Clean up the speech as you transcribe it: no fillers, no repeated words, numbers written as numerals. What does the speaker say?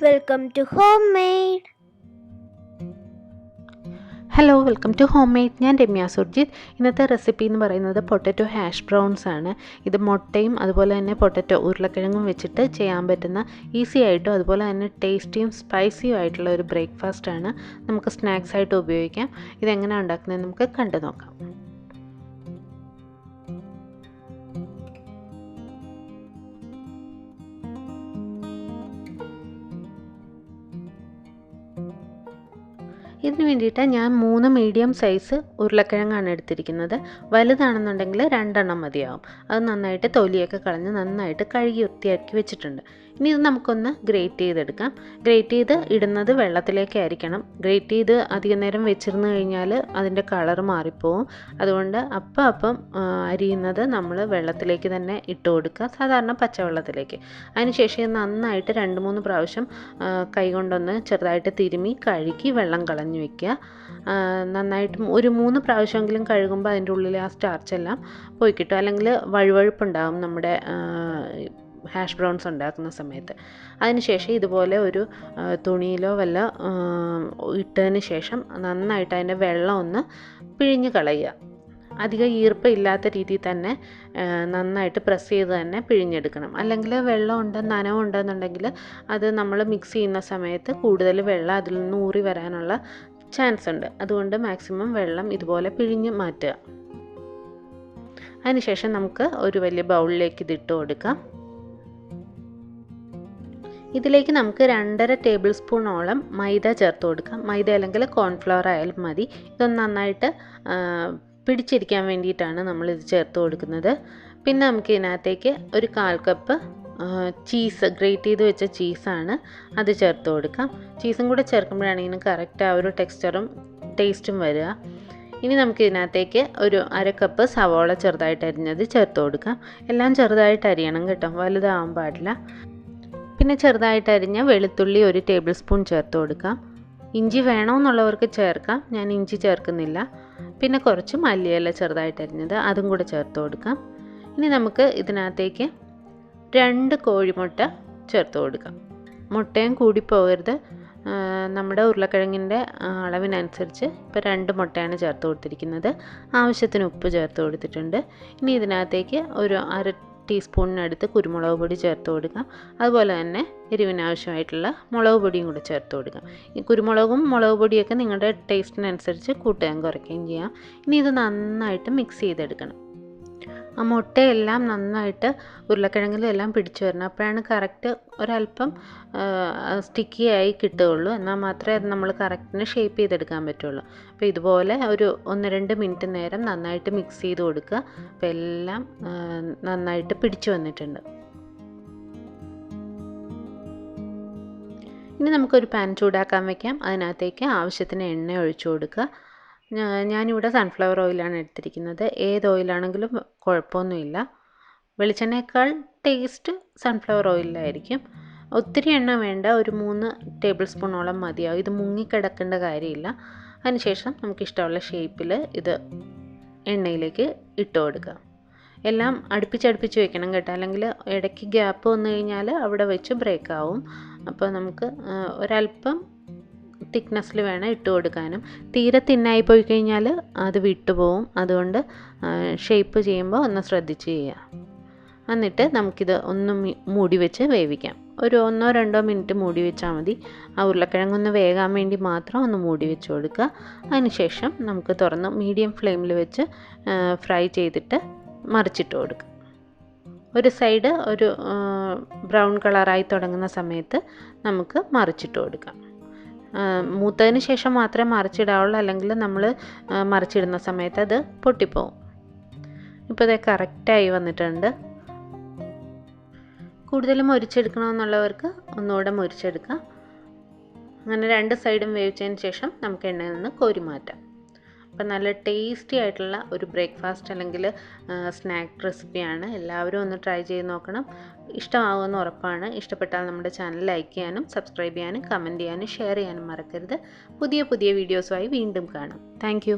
Welcome to Homemade. Hello welcome to Homemade. ഞാൻ രമ്യ സുർജിത്ത്. ഇന്നത്തെ recipe എന്ന് പറയുന്നത് പൊട്ടറ്റോ ഹാഷ് ബ്രൗൺസ് ആണ്. ഇത് മുട്ടയും അതുപോലെ തന്നെ പൊട്ടറ്റോ ഉരുളക്കിഴങ്ങും വെച്ചിട്ട് ചെയ്യാൻ പറ്റുന്ന ഈസി ആയിട്ടും അതുപോലെ തന്നെ ടേസ്റ്റിയും സ്പൈസിയും ആയിട്ടുള്ള ഒരു ബ്രേക്ക്ഫാസ്റ്റാണ്. നമുക്ക് സ്നാക്സ് ആയിട്ട് ഉപയോഗിക്കാം. ഇതെങ്ങനെയാണ് ഉണ്ടാക്കുന്നത് നമുക്ക് കണ്ടു നോക്കാം. ഇതിന് വേണ്ടിയിട്ട് ഞാൻ 3 മീഡിയം സൈസ് ഉരുളക്കിഴങ്ങാണ് എടുത്തിരിക്കുന്നത്. വലുതാണെന്നുണ്ടെങ്കിൽ 2 മതിയാവും. അത് നന്നായിട്ട് തൊലിയൊക്കെ കളഞ്ഞ് നന്നായിട്ട് കഴുകി വൃത്തിയാക്കി വെച്ചിട്ടുണ്ട്. ഇനി ഇത് നമുക്കൊന്ന് ഗ്രേറ്റ് ചെയ്തെടുക്കാം. ഗ്രേറ്റ് ചെയ്ത് ഇടുന്നത് വെള്ളത്തിലേക്കായിരിക്കണം. ഗ്രേറ്റ് ചെയ്ത് അധികം നേരം വെച്ചിരുന്നു കഴിഞ്ഞാൽ അതിൻ്റെ കളർ മാറിപ്പോവും. അതുകൊണ്ട് അപ്പം അരിയുന്നത് നമ്മൾ വെള്ളത്തിലേക്ക് തന്നെ ഇട്ട് കൊടുക്കുക, സാധാരണ പച്ചവെള്ളത്തിലേക്ക്. അതിനുശേഷം നന്നായിട്ട് 2-3 പ്രാവശ്യം കൈകൊണ്ടൊന്ന് ചെറുതായിട്ട് തിരുമ്മി കഴുകി വെള്ളം കളഞ്ഞു വയ്ക്കുക. നന്നായിട്ട് ഒരു 3 പ്രാവശ്യമെങ്കിലും കഴുകുമ്പോൾ അതിൻ്റെ ഉള്ളിൽ ആ സ്റ്റാർച്ചെല്ലാം പോയി കിട്ടും. അല്ലെങ്കിൽ വഴുവഴുപ്പുണ്ടാകും നമ്മുടെ ഹാഷ് ബ്രൗൺസ് ഉണ്ടാക്കുന്ന സമയത്ത്. അതിനുശേഷം ഇതുപോലെ ഒരു തുണിയിലോ വല്ല ഇട്ടതിന് ശേഷം നന്നായിട്ട് അതിൻ്റെ വെള്ളം ഒന്ന് പിഴിഞ്ഞ് കളയുക. അധികം ഈർപ്പം ഇല്ലാത്ത രീതിയിൽ തന്നെ നന്നായിട്ട് പ്രസ് ചെയ്ത് തന്നെ പിഴിഞ്ഞെടുക്കണം. അല്ലെങ്കിൽ വെള്ളം നനവുണ്ടെന്നുണ്ടെങ്കിൽ അത് നമ്മൾ മിക്സ് ചെയ്യുന്ന സമയത്ത് കൂടുതൽ വെള്ളം അതിൽ നിന്ന് ഊറി വരാനുള്ള ചാൻസ് ഉണ്ട്. അതുകൊണ്ട് മാക്സിമം വെള്ളം ഇതുപോലെ പിഴിഞ്ഞ് മാറ്റുക. അതിനുശേഷം നമുക്ക് ഒരു വലിയ ബൗളിലേക്ക് ഇതിട്ട് കൊടുക്കാം. ഇതിലേക്ക് നമുക്ക് 2.5 ടേബിൾ സ്പൂണോളം മൈദ ചേർത്ത് കൊടുക്കാം. മൈദ അല്ലെങ്കിൽ കോൺഫ്ലവർ ആയാലും മതി. ഇതൊന്ന് നന്നായിട്ട് പിടിച്ചിരിക്കാൻ വേണ്ടിയിട്ടാണ് നമ്മളിത് ചേർത്ത് കൊടുക്കുന്നത്. പിന്നെ നമുക്ക് ഇതിനകത്തേക്ക് ഒരു 1/4 കപ്പ് ചീസ്, ഗ്രേറ്റ് ചെയ്ത് വെച്ച ചീസാണ്, അത് ചേർത്ത് കൊടുക്കാം. ചീസും കൂടെ ചേർക്കുമ്പോഴാണ് ഇതിന് കറക്റ്റ് ആ ഒരു ടെക്സ്ചറും ടേസ്റ്റും വരിക. ഇനി നമുക്ക് ഇതിനകത്തേക്ക് ഒരു 1/2 കപ്പ് സവോള ചെറുതായിട്ട് അരിഞ്ഞത് ചേർത്ത് കൊടുക്കാം. എല്ലാം ചെറുതായിട്ട് അരിയണം കേട്ടോ, വലുതാവാൻ പാടില്ല. പിന്നെ ചെറുതായിട്ട് അരിഞ്ഞ വെളുത്തുള്ളി 1 ടേബിൾ സ്പൂൺ ചേർത്ത് കൊടുക്കാം. ഇഞ്ചി വേണമെന്നുള്ളവർക്ക് ചേർക്കാം, ഞാൻ ഇഞ്ചി ചേർക്കുന്നില്ല. പിന്നെ കുറച്ച് മല്ലിയില ചെറുതായിട്ട് അരിഞ്ഞത് അതും കൂടെ ചേർത്ത് കൊടുക്കാം. ഇനി നമുക്ക് ഇതിനകത്തേക്ക് 2 കോഴിമുട്ട ചേർത്ത് കൊടുക്കാം. മുട്ടയും കൂടിപ്പോകരുത്. നമ്മുടെ ഉരുളക്കിഴങ്ങിൻ്റെ അളവിനനുസരിച്ച് ഇപ്പോൾ 2 മുട്ടയാണ് ചേർത്ത് കൊടുത്തിരിക്കുന്നത്. ആവശ്യത്തിന് ഉപ്പ് ചേർത്ത് കൊടുത്തിട്ടുണ്ട്. ഇനി ഇതിനകത്തേക്ക് ഒരു 1/2 ടീസ്പൂണിനടുത്ത് കുരുമുളക് പൊടി ചേർത്ത് കൊടുക്കാം. അതുപോലെ തന്നെ എരിവിനാവശ്യമായിട്ടുള്ള മുളക് പൊടിയും കൂടി ചേർത്ത് കൊടുക്കാം. ഈ കുരുമുളകും മുളക് പൊടിയൊക്കെ നിങ്ങളുടെ ടേസ്റ്റിനനുസരിച്ച് കൂട്ടുകയും കുറയ്ക്കുകയും ചെയ്യാം. ഇനി ഇത് നന്നായിട്ട് മിക്സ് ചെയ്തെടുക്കണം. ആ മുട്ടയെല്ലാം നന്നായിട്ട് ഉരുളക്കിഴങ്ങിലും എല്ലാം പിടിച്ചു വരണം. അപ്പോഴാണ് കറക്റ്റ് ഒരല്പം സ്റ്റിക്കി ആയി കിട്ടുകയുള്ളൂ. എന്നാൽ മാത്രമേ അത് നമ്മൾ കറക്റ്റിന് ഷേപ്പ് ചെയ്തെടുക്കാൻ പറ്റുള്ളൂ. അപ്പോൾ ഇതുപോലെ ഒരു 1-2 മിനിറ്റ് നേരം നന്നായിട്ട് മിക്സ് ചെയ്ത് കൊടുക്കുക. അപ്പോൾ എല്ലാം നന്നായിട്ട് പിടിച്ചു വന്നിട്ടുണ്ട്. ഇനി നമുക്കൊരു പാൻ ചൂടാക്കാൻ വയ്ക്കാം. അതിനകത്തേക്ക് ആവശ്യത്തിന് എണ്ണ ഒഴിച്ചു കൊടുക്കുക. ഞാനിവിടെ സൺഫ്ലവർ ഓയിലാണ് എടുത്തിരിക്കുന്നത്. ഏത് ഓയിലാണെങ്കിലും കുഴപ്പമൊന്നുമില്ല. വെളിച്ചെണ്ണയേക്കാൾ ടേസ്റ്റ് സൺഫ്ലവർ ഓയിലായിരിക്കും. ഒത്തിരി എണ്ണ വേണ്ട, ഒരു 3 ടേബിൾ സ്പൂണോളം മതിയാവും. ഇത് മുങ്ങിക്കിടക്കേണ്ട കാര്യമില്ല. അതിനുശേഷം നമുക്കിഷ്ടമുള്ള ഷേപ്പിൽ ഇത് എണ്ണയിലേക്ക് ഇട്ട് കൊടുക്കുക. എല്ലാം അടുപ്പിച്ചടുപ്പിച്ച് വെക്കണം കേട്ടോ, അല്ലെങ്കിൽ ഇടയ്ക്ക് ഗ്യാപ്പ് വന്നു കഴിഞ്ഞാൽ അവിടെ വെച്ച് ബ്രേക്ക് ആവും. അപ്പോൾ നമുക്ക് ഒരല്പം തിക്നെസ്സിൽ വേണം ഇട്ട് കൊടുക്കാനും. തീരെ തിന്നായി പോയി കഴിഞ്ഞാൽ അത് വിട്ടുപോകും. അതുകൊണ്ട് ഷേപ്പ് ചെയ്യുമ്പോൾ ഒന്ന് ശ്രദ്ധിച്ച് ചെയ്യുക. എന്നിട്ട് നമുക്കിത് ഒന്ന് മൂടി വെച്ച് വേവിക്കാം. ഒരു 1-2 മിനിറ്റ് മൂടി വെച്ചാൽ മതി. ആ ഉരുളക്കിഴങ്ങൊന്ന് വേകാൻ വേണ്ടി മാത്രം ഒന്ന് മൂടി വെച്ച് കൊടുക്കുക. അതിനുശേഷം നമുക്ക് തുറന്ന് മീഡിയം ഫ്ലെയിമിൽ വെച്ച് ഫ്രൈ ചെയ്തിട്ട് മറിച്ചിട്ട് കൊടുക്കുക. ഒരു സൈഡ് ഒരു ബ്രൗൺ കളറായി തുടങ്ങുന്ന സമയത്ത് നമുക്ക് മറിച്ചിട്ട് കൊടുക്കാം. മൂത്തതിന് ശേഷം മാത്രമേ മറിച്ചിടാവുള്ളൂ, അല്ലെങ്കിൽ നമ്മൾ മറിച്ചിടുന്ന സമയത്ത് അത് പൊട്ടിപ്പോവും. ഇപ്പോൾ ഇത് കറക്റ്റായി വന്നിട്ടുണ്ട്. കൂടുതലും മൊരിച്ചെടുക്കണമെന്നുള്ളവർക്ക് ഒന്നുകൂടെ മൊരിച്ചെടുക്കാം. അങ്ങനെ 2 സൈഡും വേവിച്ചതിന് ശേഷം നമുക്ക് എണ്ണയിൽ നിന്ന് കോരി മാറ്റാം. അപ്പം നല്ല ടേസ്റ്റി ആയിട്ടുള്ള ഒരു ബ്രേക്ക്ഫാസ്റ്റ് അല്ലെങ്കിൽ സ്നാക്ക് റെസിപ്പിയാണ്. എല്ലാവരും ഒന്ന് ട്രൈ ചെയ്ത് നോക്കണം. ഇഷ്ടമാകുമെന്ന് ഉറപ്പാണ്. ഇഷ്ടപ്പെട്ടാൽ നമ്മുടെ ചാനൽ ലൈക്ക് ചെയ്യാനും സബ്സ്ക്രൈബ് ചെയ്യാനും കമൻറ്റ് ചെയ്യാനും ഷെയർ ചെയ്യാനും മറക്കരുത്. പുതിയ വീഡിയോസുമായി വീണ്ടും കാണാം. താങ്ക്